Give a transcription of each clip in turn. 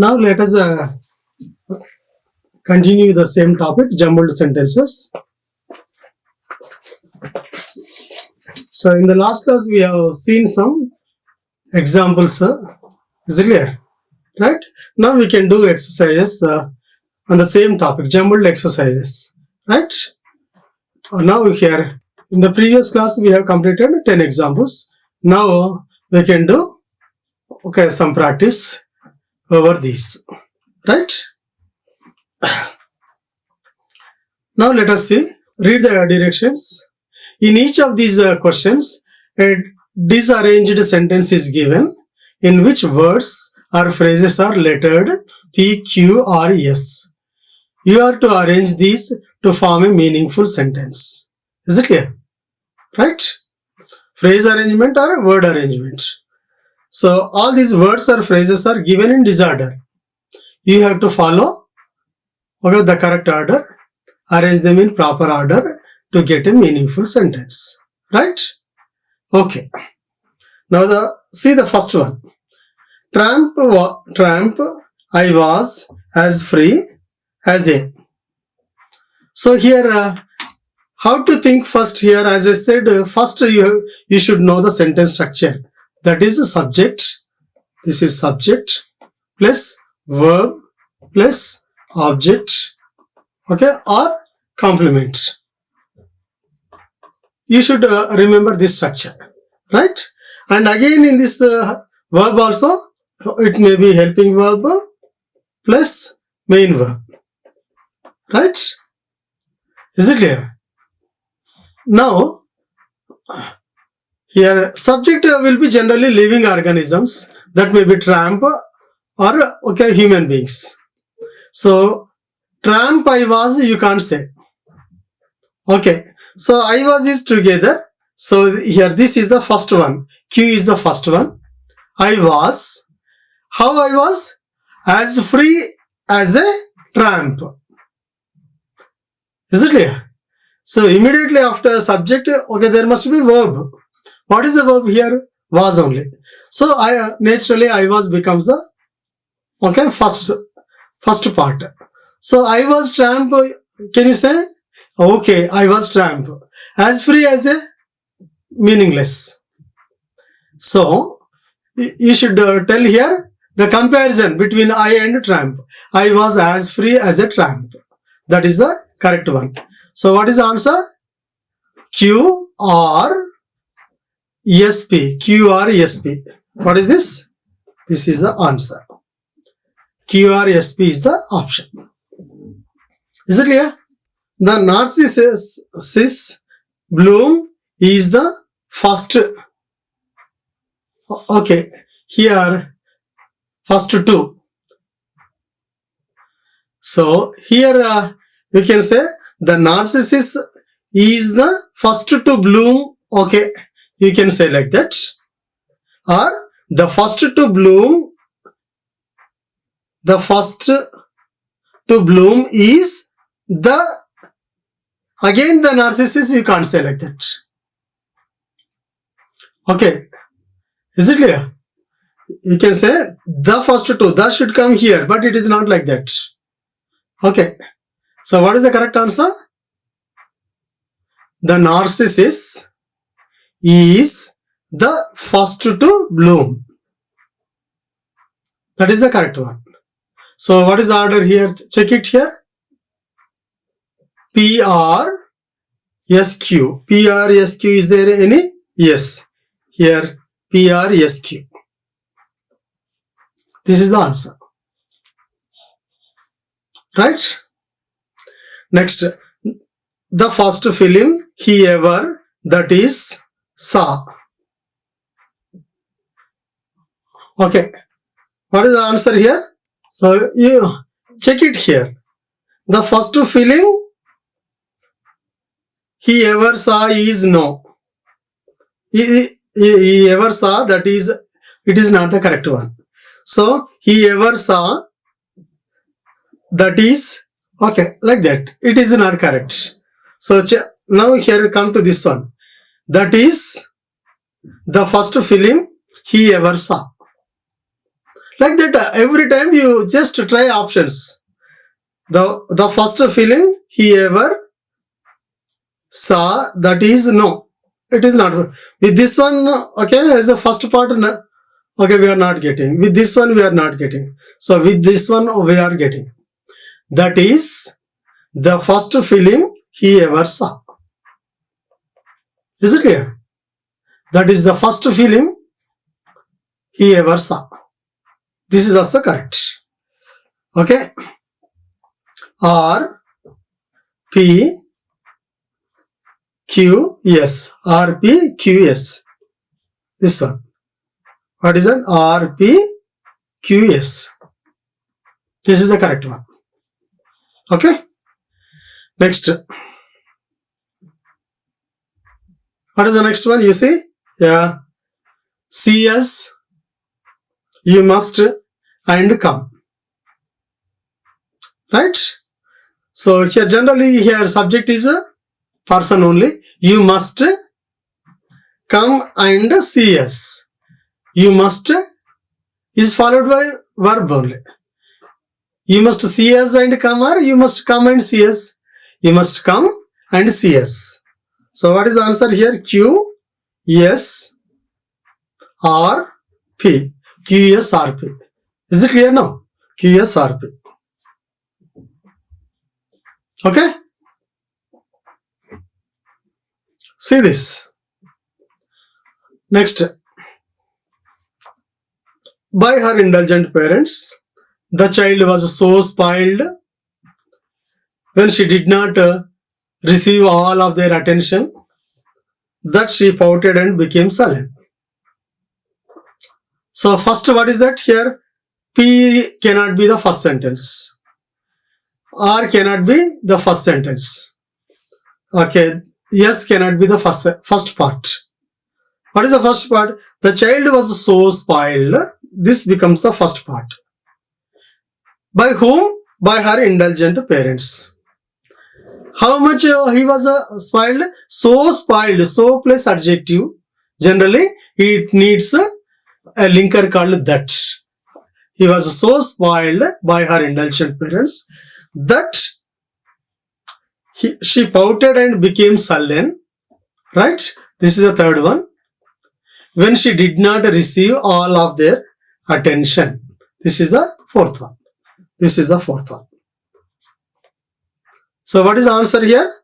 Now let us continue the same topic, jumbled sentences. So in the last class we have seen some examples. Is it clear? Right? Now we can do exercises on the same topic, jumbled exercises. Right? Now here, in the previous class we have completed 10 examples. Now we can do some practice over these. Right? Now let us see, read the directions. In each of these questions, a disarranged sentence is given in which words or phrases are lettered P, Q or S. You are to arrange these to form a meaningful sentence. Is it clear? Right? Phrase arrangement or word arrangement. So all these words or phrases are given in disorder. You have to follow the correct order, arrange them in proper order to get a meaningful sentence. Right? Okay. Now see the first one. Tramp, I was as free as a. So here, how to think first here? As I said, first you should know the sentence structure. That is a subject. This is subject plus verb plus object, or complement. You should remember this structure, right? And again in this verb also, it may be helping verb plus main verb, right? Is it clear? Now, here subject will be generally living organisms, that may be tramp or human beings. So, tramp I was, you can't say. Okay, so I was is together. So here this is the first one. Q is the first one. I was. How I was? As free as a tramp. Is it clear? So immediately after subject, there must be verb. What is the verb here? Was only. So naturally I was becomes the first part. So I was tramp. Can you say? Okay, I was tramp. As free as a meaningless. So you should tell here the comparison between I and tramp. I was as free as a tramp. That is the correct one. So what is the answer? Q or SP. Q or SP. What is this? This is the answer. Q or SP is the option. Is it clear? The narcissus bloom is the first. Okay, here first two. So here you can say the narcissus is the first to bloom. Okay, you can say like that. Or the first to bloom. The first to bloom is the. Again the narcissus, you can't say like that. Okay. Is it clear? You can say the first two. The should come here, but it is not like that. Okay. So what is the correct answer? The narcissus is the first to bloom. That is the correct one. So what is the order here? Check it here. P R S Q. P R S Q, is there any? Yes. Here P R S Q. This is the answer. Right? Next, the first film he ever, that is, saw. Okay. What is the answer here? So you check it here. The first film he ever saw is no. He ever saw, that is, it is not the correct one. So he ever saw, that is, okay, like that. It is not correct. So now here come to this one. That is the first film he ever saw. Like that, every time you just try options. The first film he ever saw, that is no. It is not. With this one, okay, as a first part, no, okay, we are not getting. With this one, we are not getting. So with this one, we are getting. That is the first film he ever saw. Is it clear? That is the first film he ever saw. This is also correct. Okay. R P Q S. R P Q S. This one. What is it? R P Q S. This is the correct one. Okay. Next. What is the next one? You see? Yeah. CS. You must and come. Right? So here generally here subject is a person only. You must come and see us. You must is followed by verb only. You must see us and come, or you must come and see us. You must come and see us. So what is the answer here? Q, S, R, P. Q, S, R, P. Is it clear now? Q, S, R, P. Okay? See this. Next. By her indulgent parents, the child was so spoiled when she did not receive all of their attention that she pouted and became sullen. So first, what is that here? P cannot be the first sentence. R cannot be the first sentence. Okay. S cannot be the first part. What is the first part? The child was so spoiled. This becomes the first part. By whom? By her indulgent parents. How much he was spoiled? So spoiled. So plus adjective. Generally, it needs a linker called that. He was so spoiled by her indulgent parents that she pouted and became sullen. Right? This is the third one. When she did not receive all of their attention. This is the fourth one. This is the fourth one. So what is the answer here?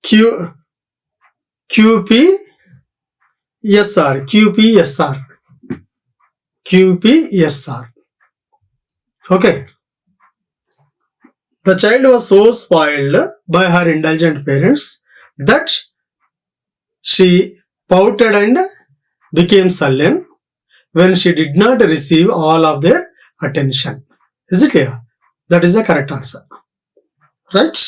Q, QP, SR. QP, SR. QP, SR. Okay. The child was so spoiled by her indulgent parents that she pouted and became sullen when she did not receive all of their attention. Is it clear? That is the correct answer. Right?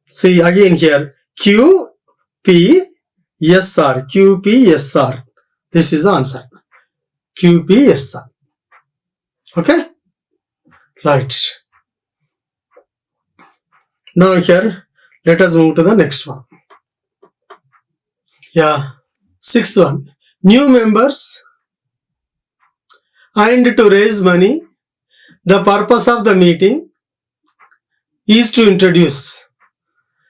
See again here. Q, P, S, R. Q, P, S, R. This is the answer. Q, P, S, R. Okay? Right. Now here, let us move to the next one. Yeah. Sixth one. New members and to raise money. The purpose of the meeting is to introduce.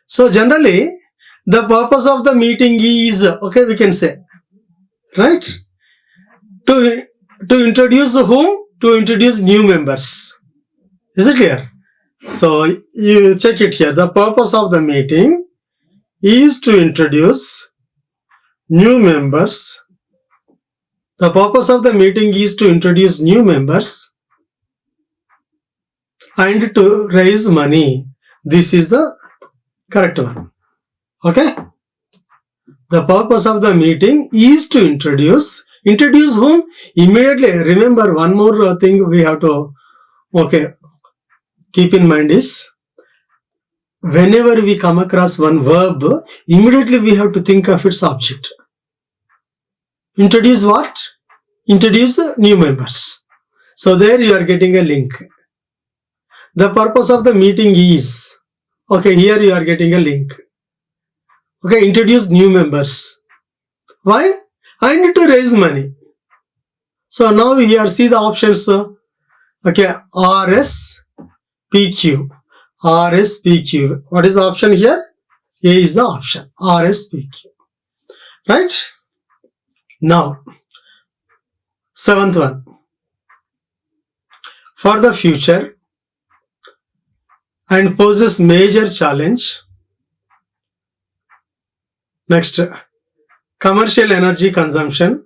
So generally, the purpose of the meeting is, okay, we can say, right? To introduce whom? To introduce new members. Is it clear? So you check it here. The purpose of the meeting is to introduce new members. The purpose of the meeting is to introduce new members and to raise money. This is the correct one. Okay? The purpose of the meeting is to introduce whom? Immediately, remember one more thing we have to, okay, keep in mind is, whenever we come across one verb, immediately we have to think of its object. Introduce what? Introduce new members. So there you are getting a link. The purpose of the meeting is, okay, here you are getting a link. Okay, introduce new members. Why? I need to raise money. So now here see the options. Okay, RSPQ. RSPQ. What is the option here? A is the option. RSPQ. Right? Now, seventh one. For the future and poses major challenge. Next, commercial energy consumption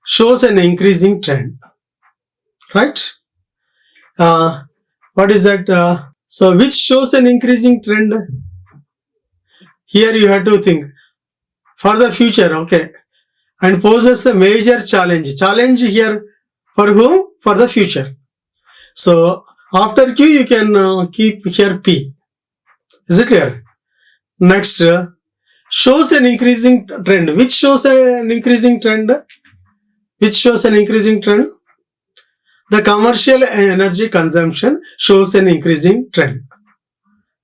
shows an increasing trend. Right? What is that? So which shows an increasing trend? Here you have to think. For the future, okay. And poses a major challenge. Challenge here for whom? For the future. So after Q you can keep here P. Is it clear? Next, shows an increasing trend. Which shows an increasing trend? Which shows an increasing trend? The commercial energy consumption shows an increasing trend.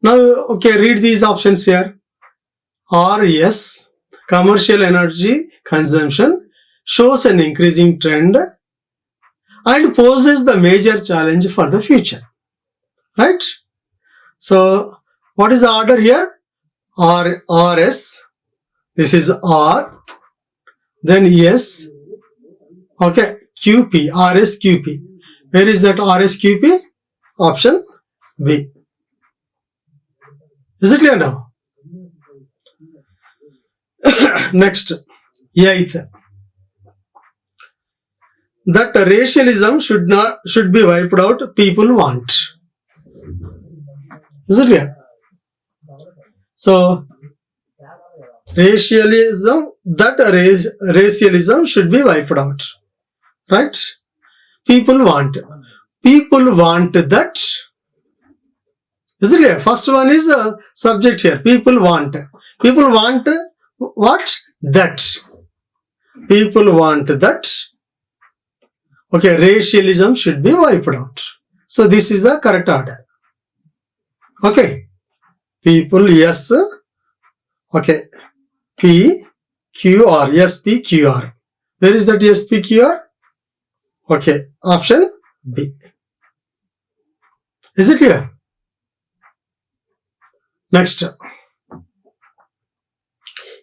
Now, okay, read these options here. RS, commercial energy consumption shows an increasing trend and poses the major challenge for the future. Right? So, what is the order here? RS, this is R, then S, okay, QP, RSQP. Where is that RSQP? Option B. Is it clear now? Next, eighth. That racialism should be wiped out, people want. Is it clear? So, racialism should be wiped out. Right? People want. People want that. Is it clear? First one is the subject here. People want. People want what? That. People want that. Okay, racialism should be wiped out. So this is the correct order. Okay. People, yes. Okay. P, Q, R. S, P, Q, R. Where is that S, P, Q, R? Okay. Option B. Is it clear? Next.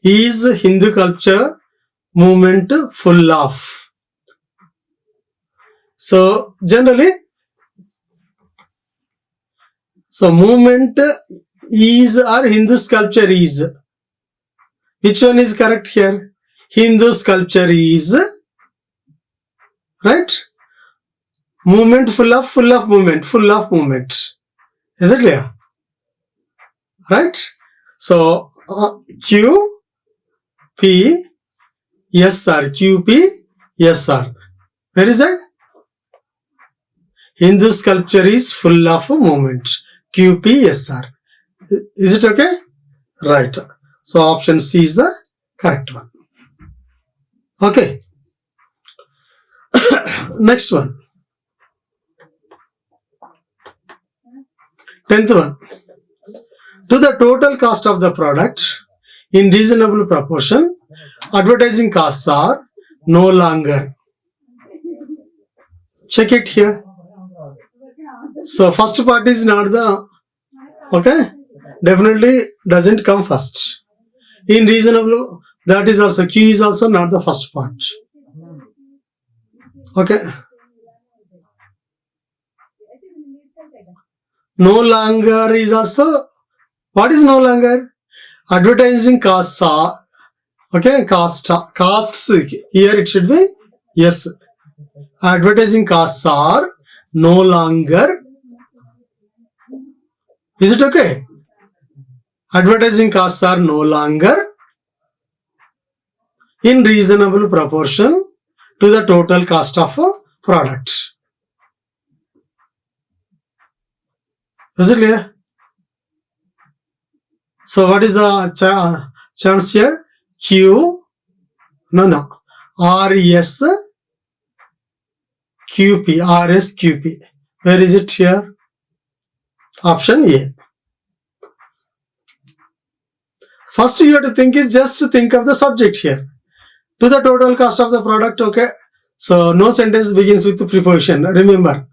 Is Hindu culture movement full of? So, generally, movement is or Hindu sculpture is. Which one is correct here? Hindu sculpture is. Right? Movement full of movement. Is it clear? Right? So, Q, P, S, R. Q, P, S, R. Where is that? Hindu sculpture is full of movement. Q, P, S, R. Is it okay? Right. So, option C is the correct one. Okay. Next one. 10th one. To the total cost of the product in reasonable proportion, advertising costs are no longer. Check it here. So first part is not the, okay, definitely doesn't come first. In reasonable, that is also, Q is also not the first part. Okay. No longer is also, what is no longer? Advertising costs are, okay, costs, here it should be, yes. Advertising costs are no longer. Is it okay? Advertising costs are no longer in reasonable proportion to the total cost of a product. Is it clear? So what is the chance here? Q, no, RS, QP, RS, QP. Where is it here? Option A. First you have to think is just to think of the subject here. To the total cost of the product, okay. So no sentence begins with preposition. Remember.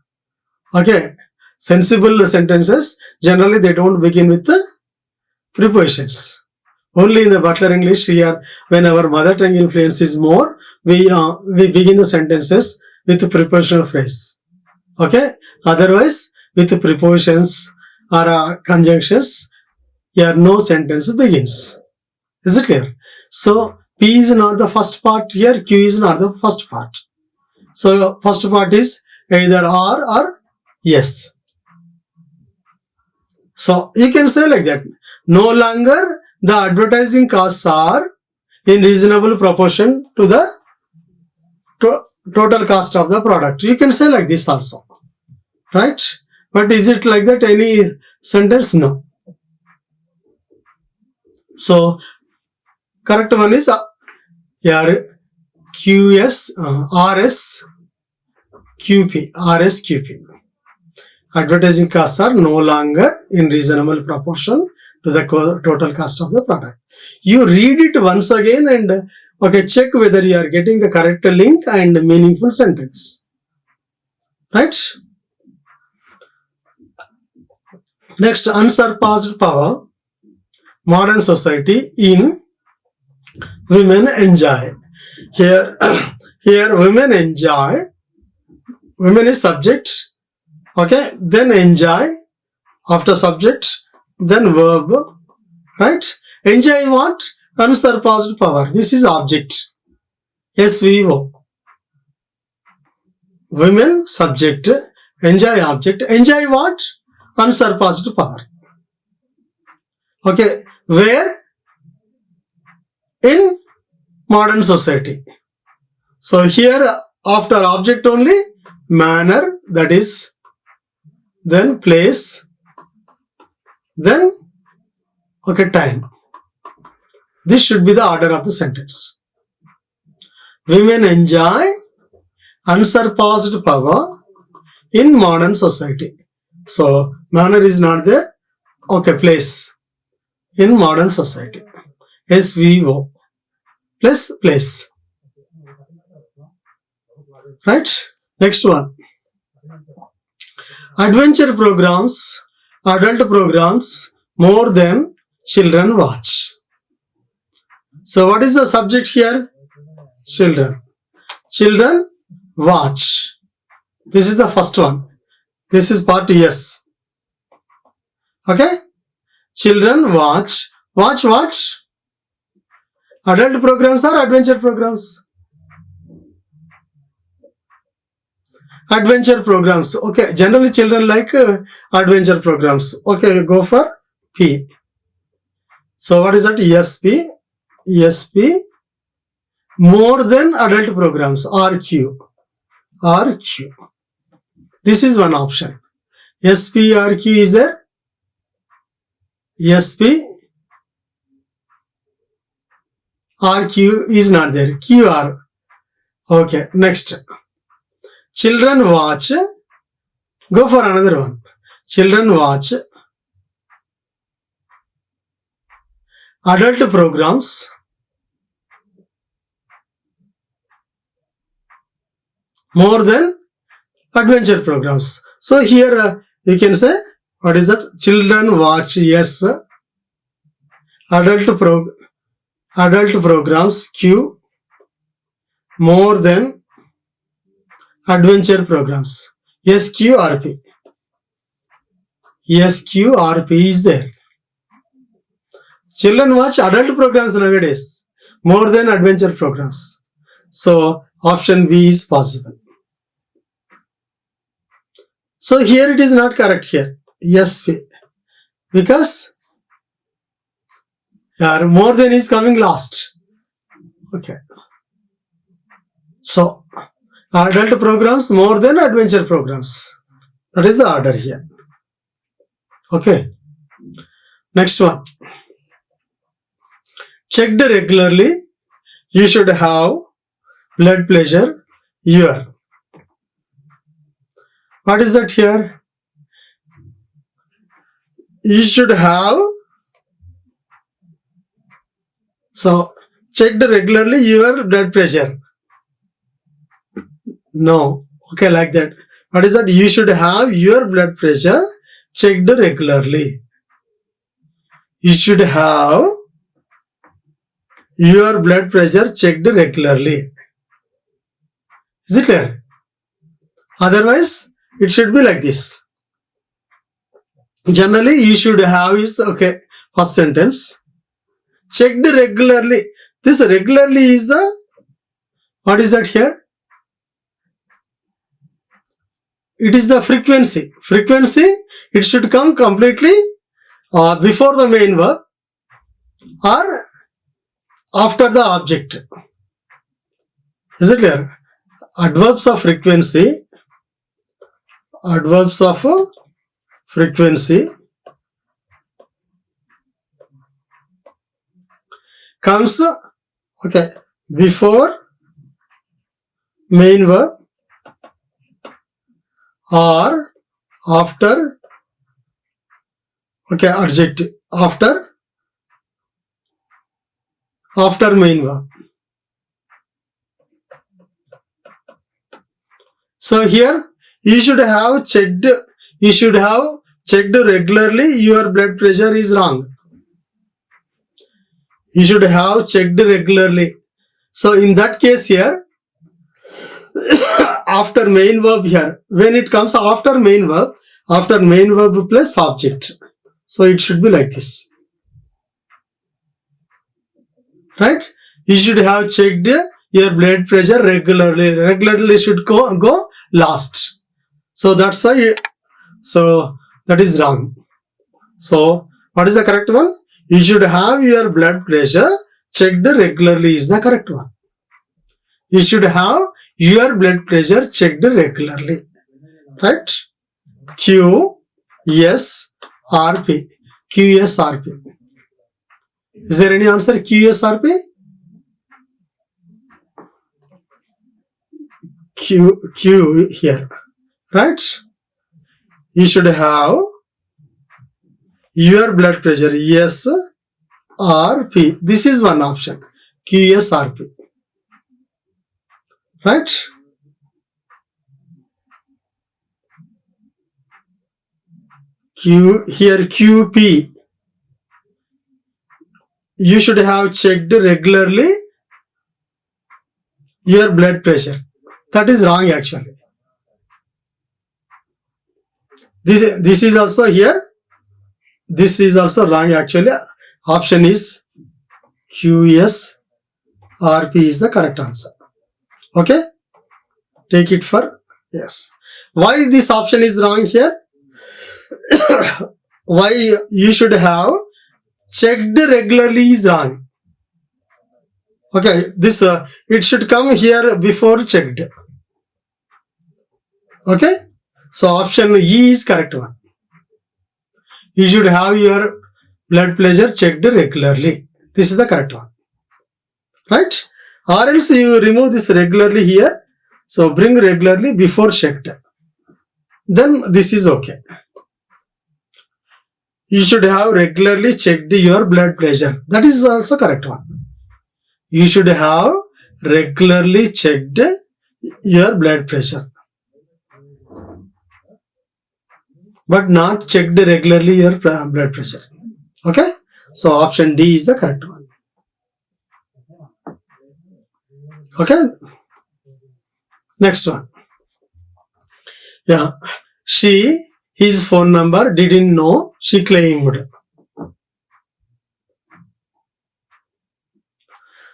Okay. Sensible sentences, generally they don't begin with the prepositions. Only in the Butler English here, when our mother tongue influence is more, we begin the sentences with the prepositional phrase. Okay. Otherwise, with the prepositions or conjunctions, here no sentence begins. Is it clear? So P is not the first part here, Q is not the first part. So first part is either R or yes. So you can say like that. No longer the advertising costs are in reasonable proportion to the total cost of the product. You can say like this also. Right? But is it like that any sentence? No. So correct one is here QS, RS, QP, RS, QP. Advertising costs are no longer in reasonable proportion to the total cost of the product. You read it once again and check whether you are getting the correct link and meaningful sentence. Right? Next, unsurpassed power, modern society in women enjoy. Here women enjoy. Women is subject. Okay, then enjoy. After subject, then verb. Right? Enjoy what? Unsurpassed power. This is object. SVO. Women subject. Enjoy object. Enjoy what? Unsurpassed power. Okay, where? In modern society. So here after object only, manner, that is, then place, then time. This should be the order of the sentence. Women enjoy unsurpassed power in modern society. So manner is not there. Okay, place in modern society. SVO plus place. Right? Next one. Adventure programs, adult programs, more than children watch. So what is the subject here? Children. Children watch. This is the first one. This is part yes. Okay? Children watch. Watch what? Adult programs or adventure programs? Adventure programs. Okay, generally children like adventure programs. Okay, go for P. So what is that? ESP. ESP. More than adult programs. RQ. RQ. This is one option. SP, RQ is there? SP. RQ is not there. QR. Okay, next. Children watch. Go for another one. Children watch adult programs more than adventure programs. So here you can say, what is that? Children watch, yes. Adult programs, Q, more than adventure programs. SQRP. SQRP is there. Children watch adult programs nowadays more than adventure programs. So option B is possible. So here it is not correct here. Yes, because more than is coming last. Okay. So adult programs more than adventure programs. That is the order here. Okay. Next one. Checked regularly. You should have blood pressure. Your. What is that here? You should have. So checked regularly your blood pressure. No. Okay, like that. What is that? You should have your blood pressure checked regularly. You should have your blood pressure checked regularly. Is it clear? Otherwise, it should be like this. Generally, you should have is, okay, first sentence. Checked regularly. This regularly is the, what is that here? It is the frequency. Frequency, it should come completely before the main verb or after the object. Is it clear? Adverbs of frequency comes, okay, before main verb or after, okay, adjective, after main verb. So here you should have checked regularly your blood pressure is wrong. You should have checked regularly. So in that case here, after main verb here, when it comes after main verb plus subject. So it should be like this. Right? You should have checked your blood pressure regularly. Regularly should go last. So that's why, so that is wrong. So what is the correct one? You should have your blood pressure checked regularly is the correct one. You should have your blood pressure checked regularly. Right? QSRP. QSRP. Is there any answer? QSRP? Q here. Right? You should have your blood pressure. SRP. This is one option. QSRP. Right? Here QP. You should have checked regularly your blood pressure. That is wrong actually. This is also here. This is also wrong actually. Option is QSRP is the correct answer. Okay? Take it for yes. Why this option is wrong here? Why you should have checked regularly is wrong. Okay, this it should come here before checked. Okay, so option E is correct one. You should have your blood pressure checked regularly. This is the correct one. Right? Or else you remove this regularly here. So bring regularly before checked. Then this is okay. You should have regularly checked your blood pressure. That is also correct one. You should have regularly checked your blood pressure. But not checked regularly your blood pressure. Okay? So option D is the correct one. Okay? Next one. Yeah. His phone number didn't know, she claimed.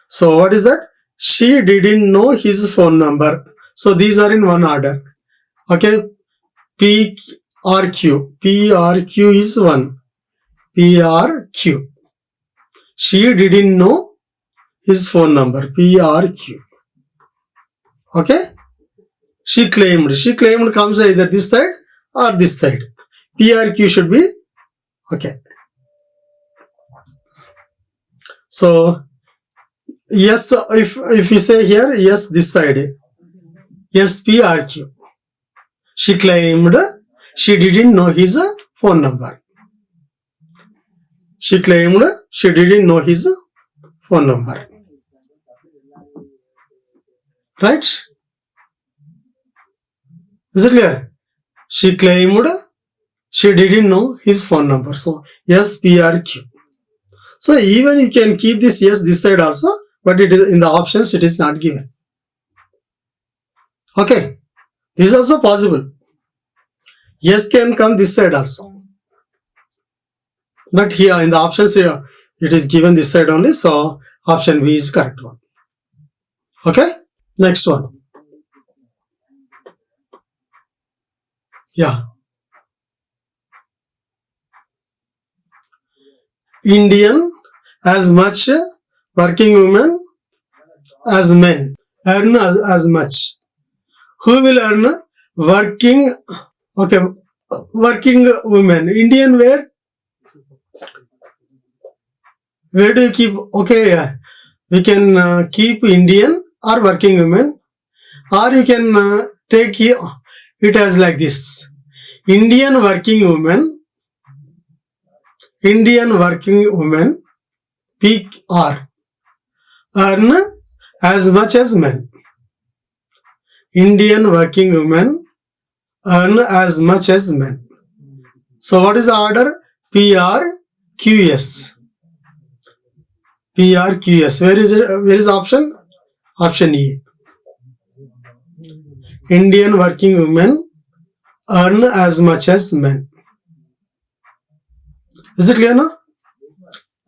So what is that? She didn't know his phone number. So these are in one order. Okay. PRQ. PRQ is one. PRQ. She didn't know his phone number. PRQ. Okay. She claimed. She claimed comes either this side or this side. PRQ should be okay. So yes, if we say here yes this side, yes PRQ. She claimed she didn't know his phone number. She claimed she didn't know his phone number. Right? Is it clear? She claimed she didn't know his phone number. So S, P, R, Q. So even you can keep this yes this side also, but it is in the options it is not given. Okay. This is also possible. Yes can come this side also. But here in the options here, it is given this side only. So option B is correct one. Okay. Next one. Yeah. Indian as much working women as men earn as much. Who will earn? Working, okay, working women. Indian where do you keep? Okay, we can keep Indian or working women, or you can take it as like this. Indian working women, PR, earn as much as men. Indian working women earn as much as men. So what is the order? PRQS. PRQS. Where is it? Where is the option? Option E. Indian working women earn as much as men. Is it clear now?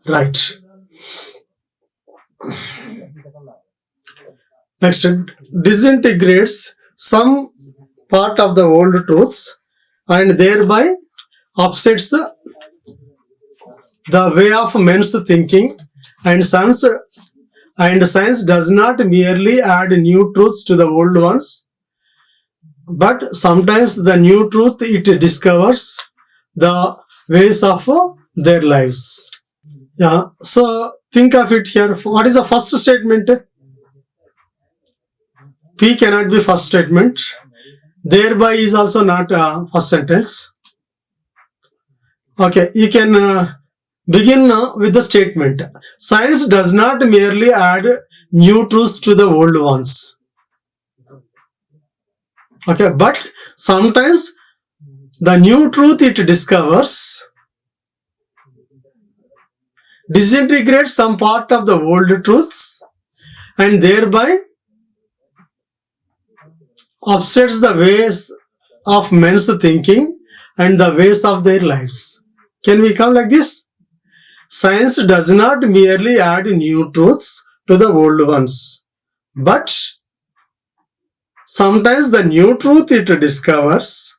Right. Next, disintegrates some part of the old truths and thereby upsets the way of men's thinking, and science does not merely add new truths to the old ones, but sometimes the new truth it discovers the ways of their lives. Yeah, so think of it here. What is the first statement? P cannot be first statement. Thereby is also not first sentence. Okay, you can begin with the statement. Science does not merely add new truths to the old ones. Okay, but sometimes the new truth it discovers disintegrates some part of the old truths and thereby upsets the ways of men's thinking and the ways of their lives. Can we come like this? Science does not merely add new truths to the old ones, but sometimes the new truth it discovers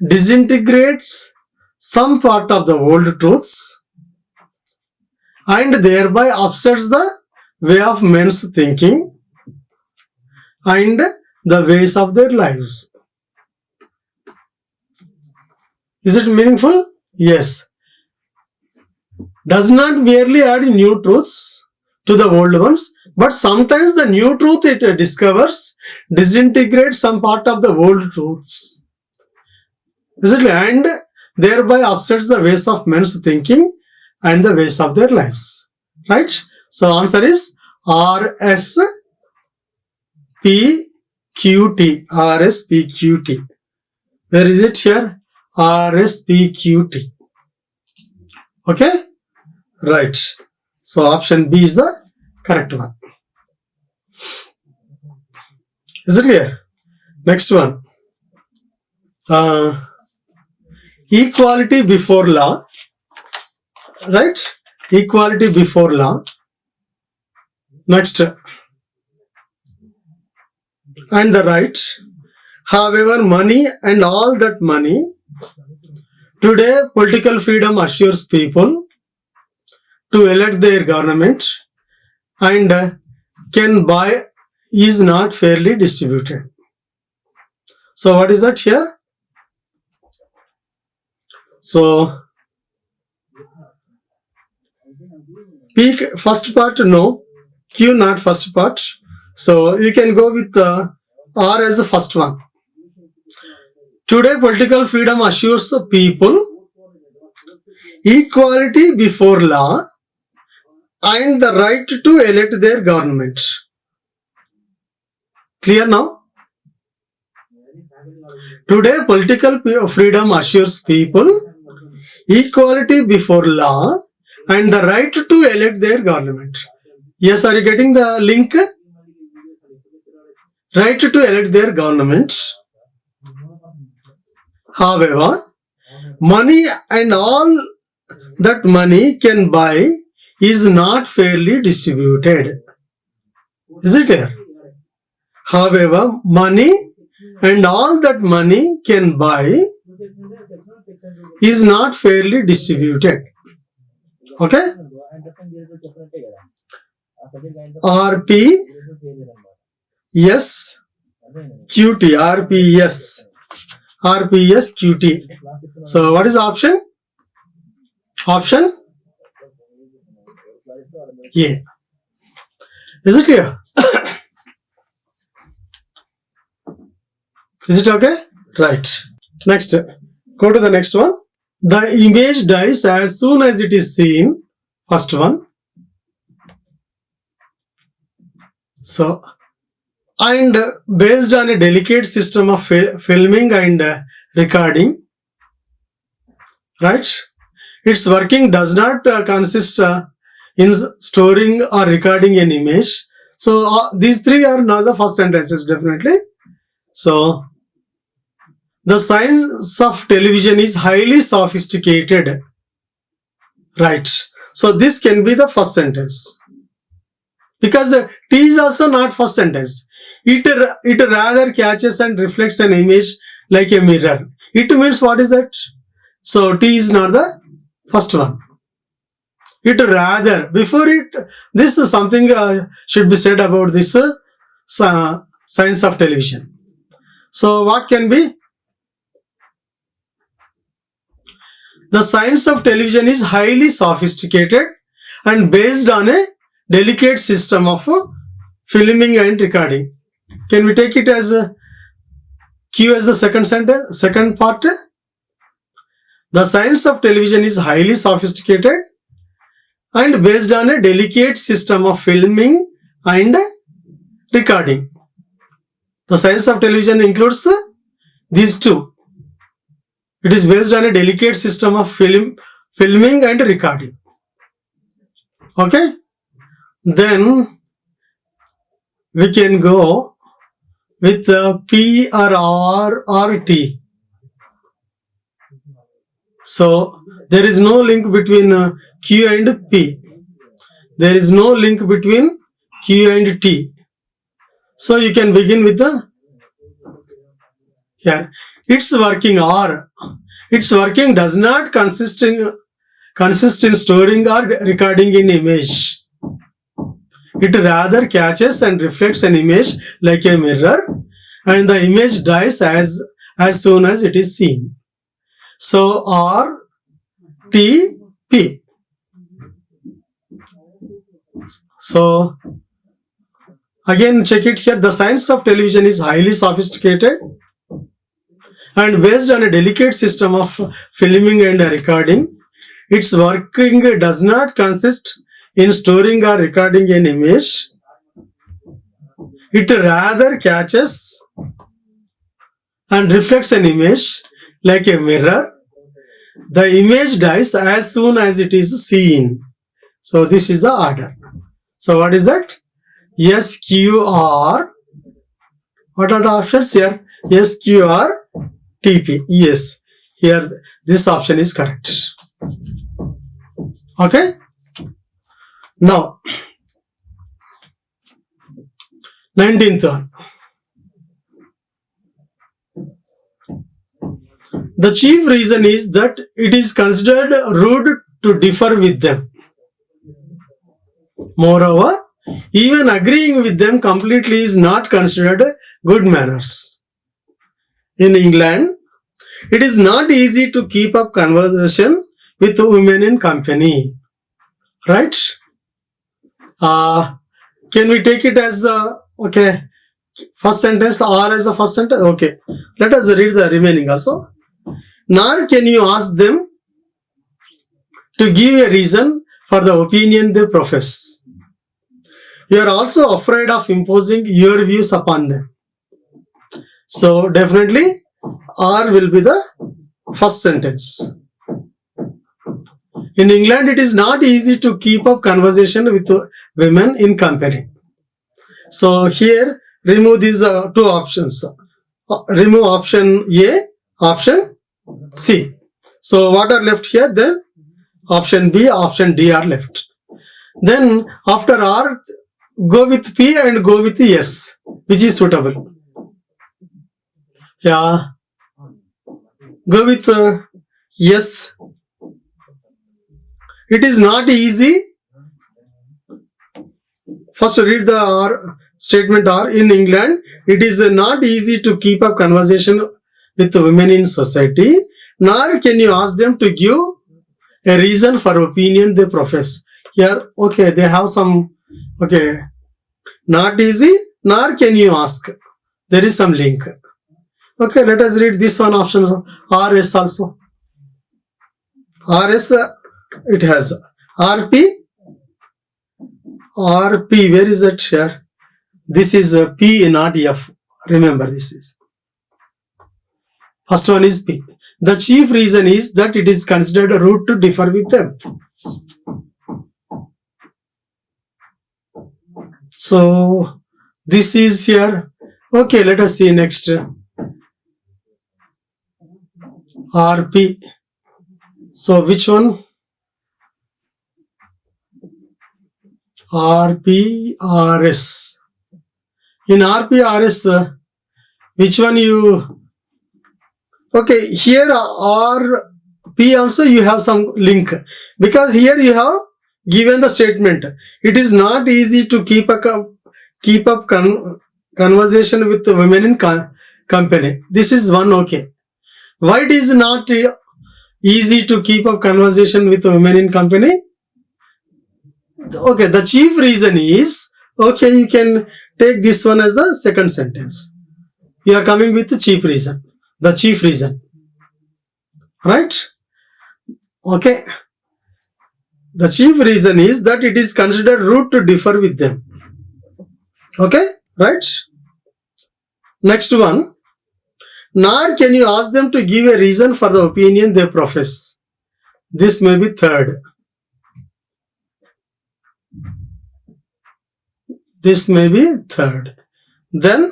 disintegrates some part of the old truths and thereby upsets the way of men's thinking and the ways of their lives. Is it meaningful? Yes. Does not merely add new truths to the old ones, but sometimes the new truth it discovers disintegrates some part of the old truths. Is it? And thereby upsets the ways of men's thinking and the ways of their lives. Right? So answer is RSPQT. RSPQT. Where is it here? RSPQT. Okay? Right. So option B is the correct one. Is it clear? Next one. Equality before law. Right? Equality before law. Next. And the right. However, money and all that money. Today, political freedom assures people to elect their government and can buy is not fairly distributed. So what is that here? So P first part no, Q not first part. So you can go with R as the first one. Today political freedom assures people equality before law and the right to elect their government. Clear now? Today, political freedom assures people equality before law and the right to elect their government. Yes, are you getting the link? Right to elect their government. However, money and all that money can buy is not fairly distributed. Is it clear? However, money and all that money can buy is not fairly distributed. Okay? RPS QT. RPS QT. So what is the option? Option A. Is it clear? Is it okay? Right. Next. Go to the next one. The image dies as soon as it is seen. First one. So, and based on a delicate system of filming and recording, right? Its working does not consist in storing or recording an image. So, these three are now the first sentences definitely. So, the science of television is highly sophisticated. Right. So, this can be the first sentence. Because T is also not first sentence. It rather catches and reflects an image like a mirror. It means what is that? So, T is not the first one. It rather, before it, this is something should be said about this science of television. So, what can be? The science of television is highly sophisticated and based on a delicate system of filming and recording. Can we take it as Q as the second sentence, second part? The science of television is highly sophisticated and based on a delicate system of filming and recording. The science of television includes these two. It is based on a delicate system of filming and recording. Okay? Then we can go with P or R or T. So there is no link between Q and P. There is no link between Q and T. So you can begin with the here. Its working or its working does not consist in storing or recording an image. It rather catches and reflects an image like a mirror, and the image dies as soon as it is seen. So R T P. So again check it here. The science of television is highly sophisticated and based on a delicate system of filming and recording. Its working does not consist in storing or recording an image. It rather catches and reflects an image like a mirror. The image dies as soon as it is seen. So this is the order. So what is that? SQR. What are the options here? SQR TP. Yes. Here this option is correct. Okay. Now 19th one. The chief reason is that it is considered rude to differ with them. Moreover, even agreeing with them completely is not considered good manners. In England, it is not easy to keep up conversation with women in company. Right? Can we take it as the, okay, first sentence or as the first sentence? Okay. Let us read the remaining also. Nor can you ask them to give a reason for the opinion they profess. You are also afraid of imposing your views upon them. So definitely R will be the first sentence. In England, it is not easy to keep up conversation with women in company. So here, remove these two options. Remove option A, option C. So what are left here? Then option B, option D are left. Then after R, go with P and go with S, which is suitable. Yeah. Go with S. It is not easy. First read the R statement R. In England, it is not easy to keep up conversation with women in society, nor can you ask them to give a reason for opinion they profess. Here, okay, they have some, okay, not easy, nor can you ask. There is some link. Okay, let us read this one option, RS also. RS, it has RP. RP, where is that here? This is P, not F. Remember, this is. First one is P. The chief reason is that it is considered rude to differ with them. So, this is here. Okay, let us see next. RP. So, which one? RPRS. In RPRS, which one you... Okay, here RP also you have some link. Because here you have given the statement. It is not easy to keep up conversation with the women in company. This is one okay. Why it is not easy to keep up conversation with women in company? Okay, the chief reason is, okay, you can take this one as the second sentence. You are coming with the chief reason. The chief reason. Right? Okay. The chief reason is that it is considered rude to differ with them. Okay? Right? Next one. Nor can you ask them to give a reason for the opinion they profess. This may be third. This may be third. Then,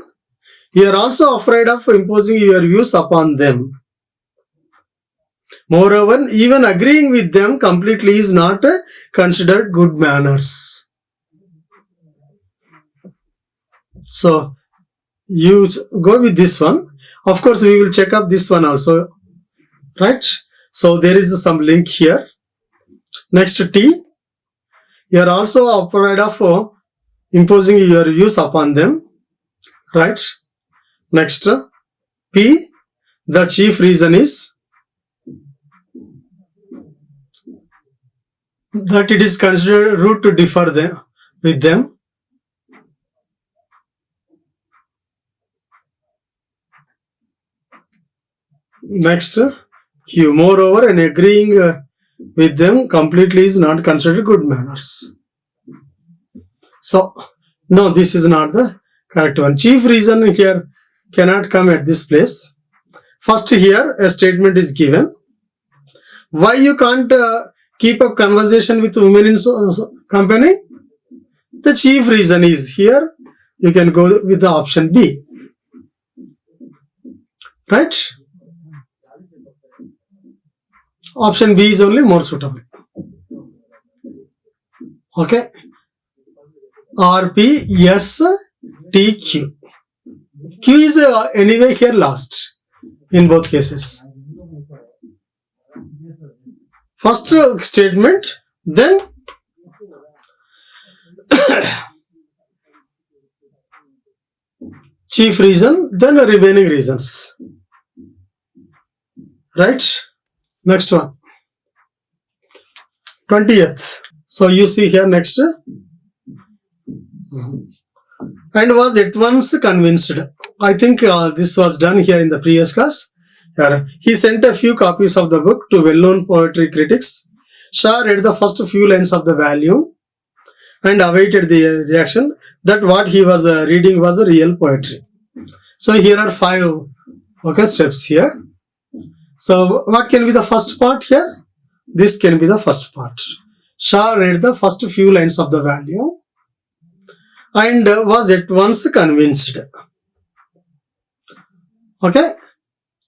you are also afraid of imposing your views upon them. Moreover, even agreeing with them completely is not considered good manners. So, you go with this one. Of course, we will check up this one also. Right? So, there is some link here. Next, T. You are also afraid of imposing your views upon them. Right? Next, P. The chief reason is that it is considered rude to differ with them. Next, Q. Moreover, and agreeing with them completely is not considered good manners. So, no, this is not the correct one. Chief reason here cannot come at this place. First, here a statement is given. Why you can't keep up conversation with women in company? The chief reason is here. You can go with the option B. Right? Option B is only more suitable. Okay. RP, S, T, Q. Q is anyway here last in both cases. First statement, then chief reason, then the remaining reasons. Right? Next one. 20th. So you see here next. And was at once convinced. I think this was done here in the previous class. Here, he sent a few copies of the book to well-known poetry critics. Shah read the first few lines of the volume and awaited the reaction that what he was reading was a real poetry. So here are 5 Okay, steps here. So what can be the first part here? This can be the first part. Shah read the first few lines of the value and was at once convinced. Okay,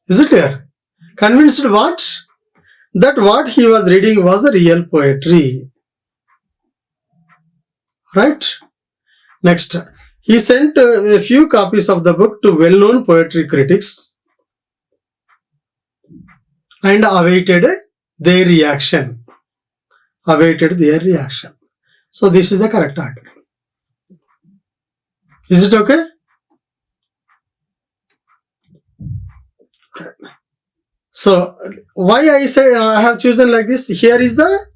is it clear? Convinced what? That what he was reading was a real poetry. Right? Next, he sent a few copies of the book to well-known poetry critics and awaited their reaction. So this is the correct order. Is it okay? So why I said I have chosen like this? Here is the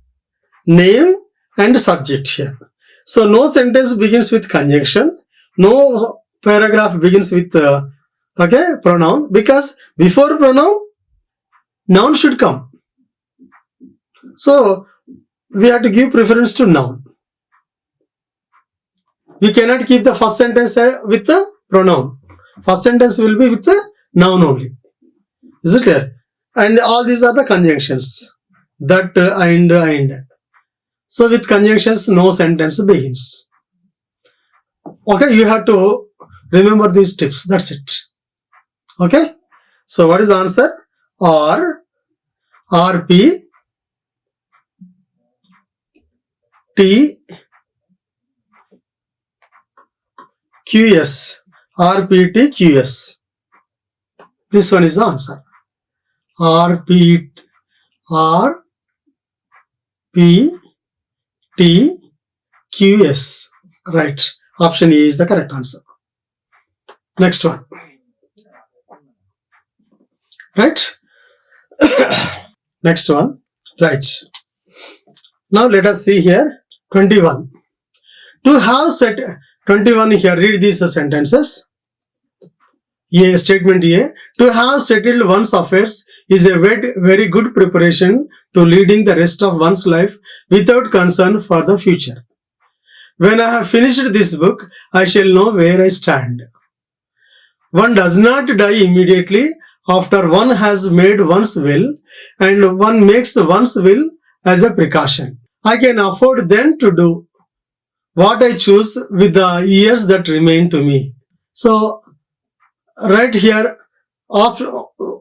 name and subject here. So no sentence begins with conjunction. No paragraph begins with pronoun, because before pronoun, noun should come. So we have to give preference to noun. We cannot keep the first sentence with the pronoun. First sentence will be with the noun only. Is it clear? And all these are the conjunctions. That, and. So with conjunctions, no sentence begins. Okay, you have to remember these tips. That's it. Okay. So what is the answer? R, RP, T, QS. RPT, QS. This one is the answer. RP, T, QS. Right. Option A is the correct answer. Next one. Right. Next one. Right. Now let us see here. 21. To have set 21 here, read these sentences. A, statement A. To have settled one's affairs is a very good preparation to leading the rest of one's life without concern for the future. When I have finished this book, I shall know where I stand. One does not die immediately after one has made one's will, and one makes one's will as a precaution. I can afford then to do what I choose with the years that remain to me. So, right here,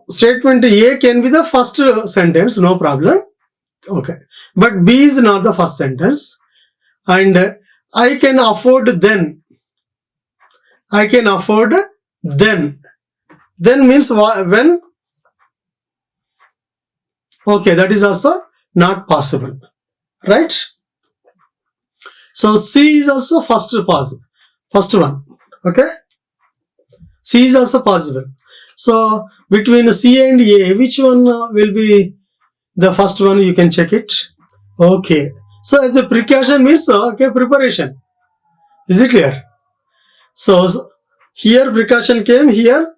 statement A can be the first sentence, no problem. Okay. But B is not the first sentence. And I can afford then. I can afford then. Then means when? Okay, that is also not possible. Right? So C is also first one. Okay? C is also possible. So between C and A, which one will be the first one? You can check it. Okay. So as a precaution means preparation. Is it clear? So here precaution came here.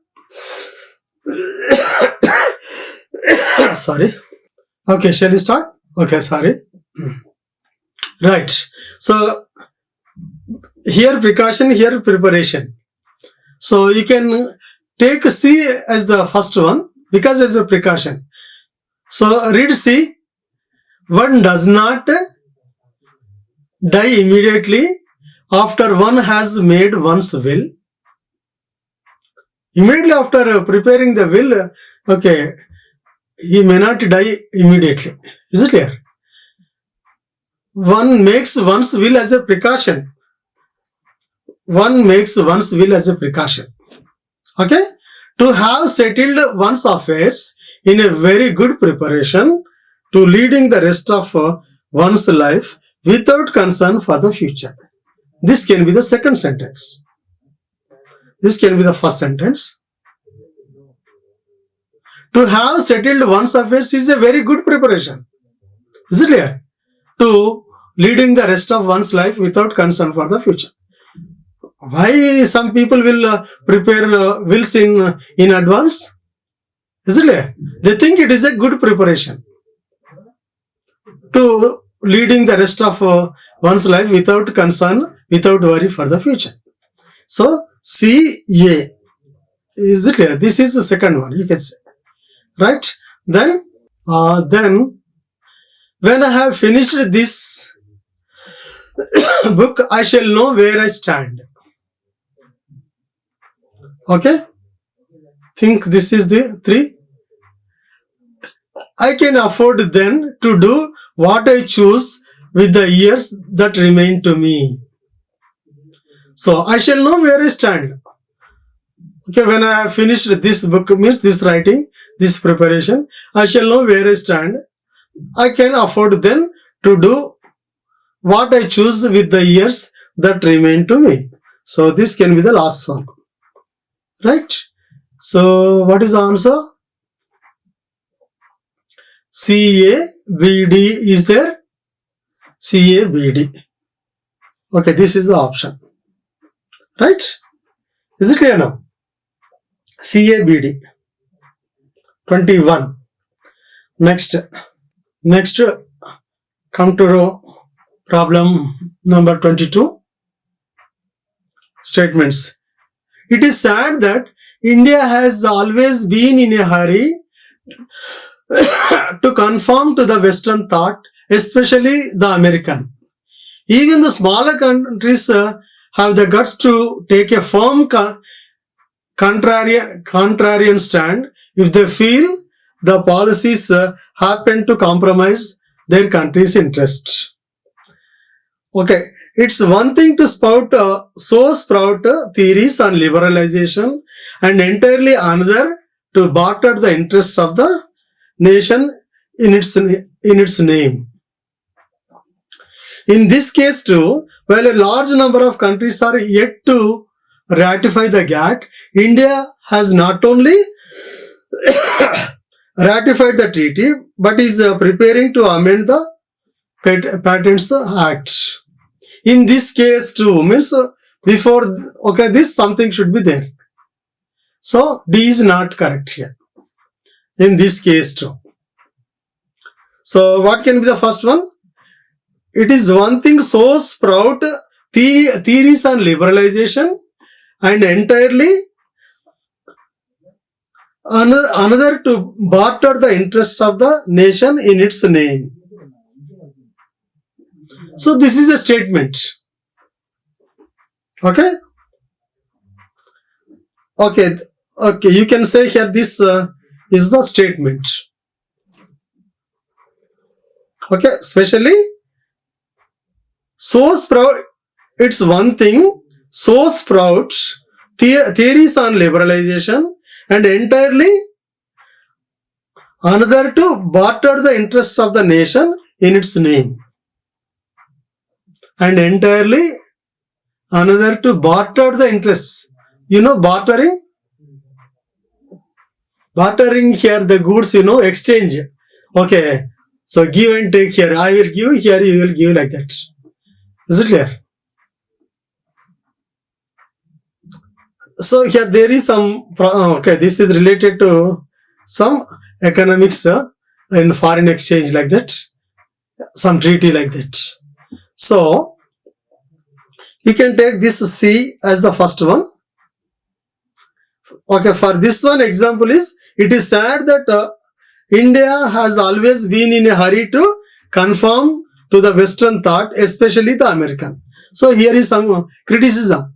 Sorry. Okay, shall we start? Okay, sorry. Right. So here precaution, here preparation. So you can take C as the first one because it's a precaution. So read C. One does not die immediately after one has made one's will. Immediately after preparing the will, okay, he may not die immediately. Is it clear? One makes one's will as a precaution. One makes one's will as a precaution. Okay? To have settled one's affairs in a very good preparation to leading the rest of one's life without concern for the future. This can be the second sentence. This can be the first sentence. To have settled one's affairs is a very good preparation. Is it clear? To leading the rest of one's life without concern for the future. Why some people will prepare wills in advance? Is it clear? They think it is a good preparation to leading the rest of one's life without concern, without worry for the future. So, C, A. Is it clear? This is the second one, you can say. Right? Then when I have finished this book, I shall know where I stand. Okay? Think this is the 3. I can afford then to do what I choose with the years that remain to me. So I shall know where I stand. Okay, when I have finished this book, means this writing, this preparation, I shall know where I stand. I can afford then to do what I choose with the years that remain to me. So this can be the last one. Right? So what is the answer? CABD is there? CABD. Okay, this is the option. Right? Is it clear now? CABD. 21. Next, come to problem number 22. Statements. It is sad that India has always been in a hurry to conform to the Western thought, especially the American. Even the smaller countries have the guts to take a firm contrarian stand if they feel the policies happen to compromise their country's interests. Okay, it's one thing to sprout theories on liberalization, and entirely another to barter the interests of the nation in its name. In this case too, while a large number of countries are yet to ratify the GATT, India has not only ratified the treaty but is preparing to amend the Patents Act. In this case too, means before, okay, this something should be there. So D is not correct here. In this case too. So what can be the first one? It is one thing so sprout theories on liberalization, and entirely another to barter the interests of the nation in its name. So this is a statement. Okay? Okay, you can say here this is the statement. Okay, especially so sprout, it's one thing so sprouts theories on liberalization, and entirely another to barter the interests of the nation in its name. And entirely another to barter the interests. You know bartering? Bartering here the goods, exchange. Okay, so give and take here. I will give, here you will give, like that. Is it clear? So here there is some, okay, this is related to some economics in foreign exchange, like that. Some treaty like that. So you can take this C as the first one. Okay, for this one example is, it is sad that India has always been in a hurry to conform to the Western thought, especially the American. So here is some criticism.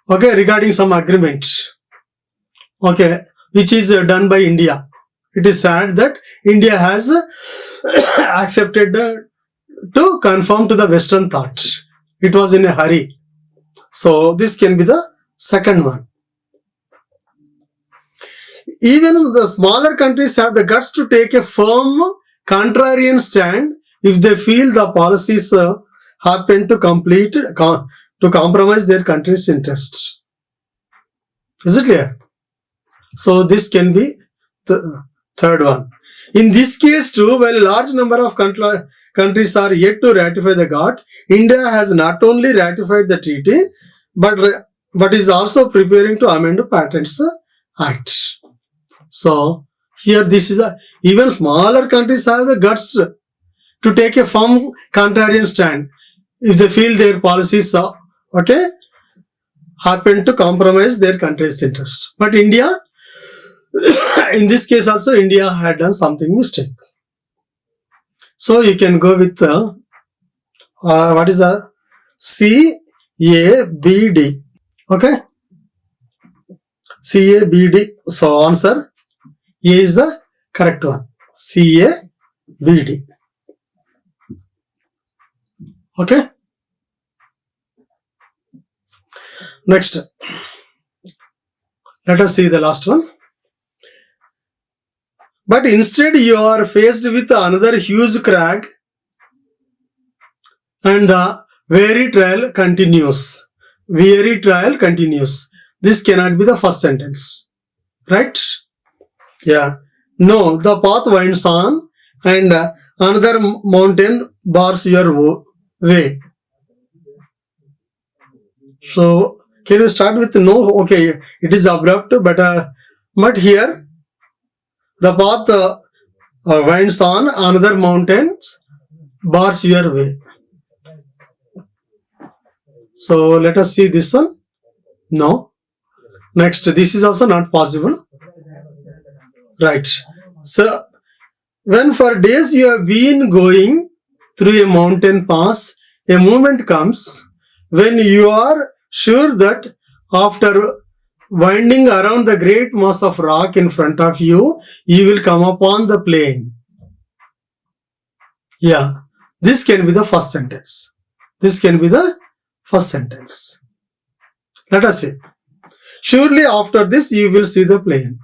Okay, regarding some agreement. Okay, which is done by India. It is sad that India has accepted to conform to the Western thought. It was in a hurry. So this can be the second one. Even the smaller countries have the guts to take a firm contrarian stand if they feel the policies happen to compromise their country's interests. Is it clear? So this can be the third one. In this case too, while a large number of countries are yet to ratify the GATT, India has not only ratified the treaty but is also preparing to amend the Patents Act. So here this is even smaller countries have the guts to take a firm contrarian stand if they feel their policies happened to compromise their country's interest. But India, in this case also, India had done something mistake. So you can go with what is a CABD. Okay, CABD. So answer A is the correct one. CABD. Okay. Next, let us see the last one. But instead you are faced with another huge crack and the weary trial continues. Weary trial continues. This cannot be the first sentence. Right? Yeah. No, the path winds on and another mountain bars your way. So, can you start with no? Okay, it is abrupt, but here the path winds on, another mountain bars your way. So let us see this one. No. Next, this is also not possible. Right. So when for days you have been going through a mountain pass, a moment comes when you are sure that after winding around the great mass of rock in front of you, you will come upon the plain. Yeah, this can be the first sentence. This can be the first sentence. Let us see. Surely after this you will see the plain.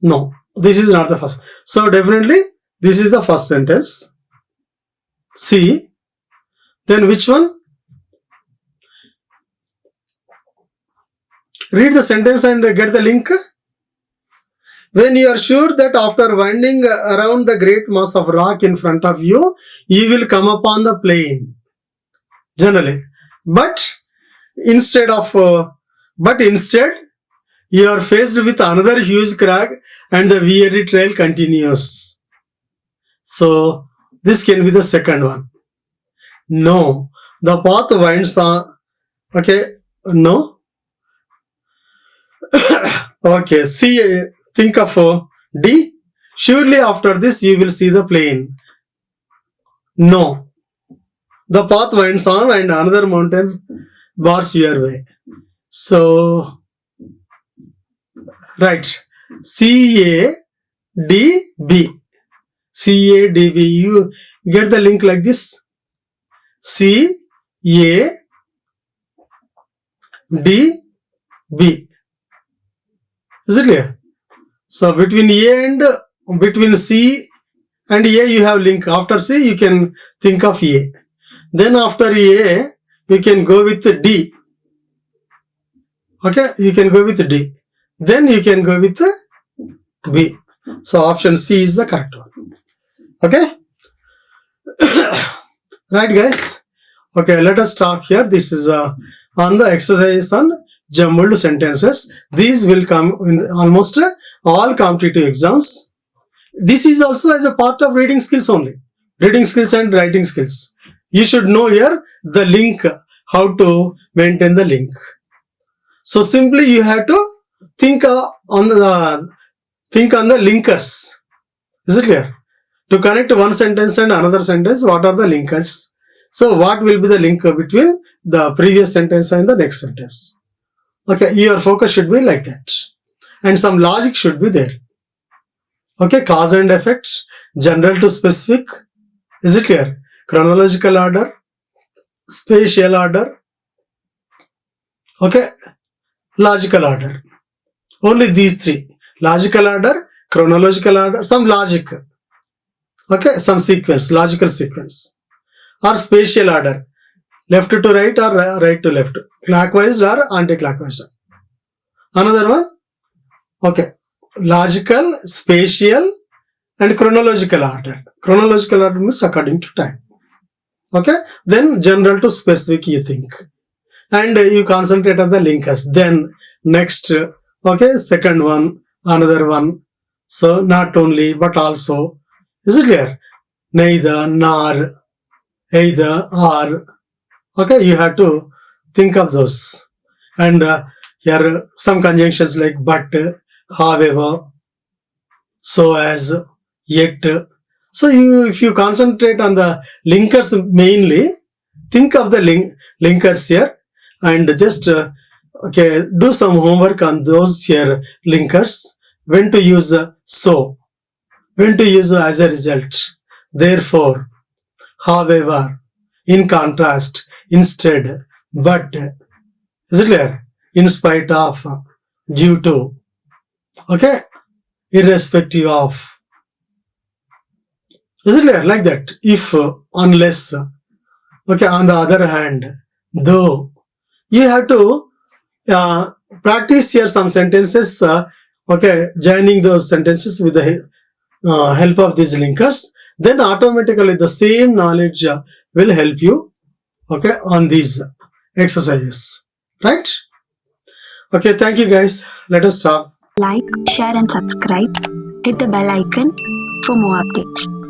No, this is not the first. So definitely this is the first sentence. C. Then which one? Read the sentence and get the link. When you are sure that after winding around the great mass of rock in front of you, you will come upon the plain. Generally. But instead, you are faced with another huge crack and the weary trail continues. So, this can be the second one. No. The path winds on. Okay. No. Okay, see, think of D. Surely after this you will see the plain. No. The path winds on and another mountain bars your way. So, right. C-A-D-B. C-A-D-B. You get the link like this. C-A-D-B. Is it clear? So between C and A you have link. After C you can think of A. Then after A you can go with D. Okay, you can go with D. Then you can go with B. So option C is the correct one. Okay. Right, guys. Okay, let us stop here. This is on the exercise on jumbled sentences. These will come in almost all competitive exams. This is also as a part of reading skills only. Reading skills and writing skills. You should know here the link, how to maintain the link. So simply you have to think on the linkers. Is it clear? To connect one sentence and another sentence, what are the linkers? So what will be the link between the previous sentence and the next sentence? Okay, your focus should be like that. And some logic should be there. Okay, cause and effect, general to specific. Is it clear? Chronological order, spatial order. Okay, logical order. Only these three. Logical order, chronological order, some logic. Okay, some sequence, logical sequence. Or spatial order. Left to right or right to left. Clockwise or anti-clockwise. Another one. Okay. Logical, spatial and chronological order. Chronological order means according to time. Okay. Then general to specific you think. And you concentrate on the linkers. Then next. Okay. Second one. Another one. So not only but also. Is it clear? Neither, nor, either, or. Okay, you have to think of those. And here some conjunctions like but, however, so as, yet. So if you concentrate on the linkers mainly, think of the linkers here and just do some homework on those here linkers. When to use so, when to use as a result, therefore, however, in contrast, instead, but. Is it clear? In spite of, due to, okay, irrespective of. Is it clear? Like that. If, unless, okay, on the other hand, though, you have to practice here some sentences, okay, joining those sentences with the help of these linkers, then automatically the same knowledge will help you, okay, on these exercises, right? Okay, thank you guys. Let us start. Like, share and subscribe. Hit the bell icon for more updates.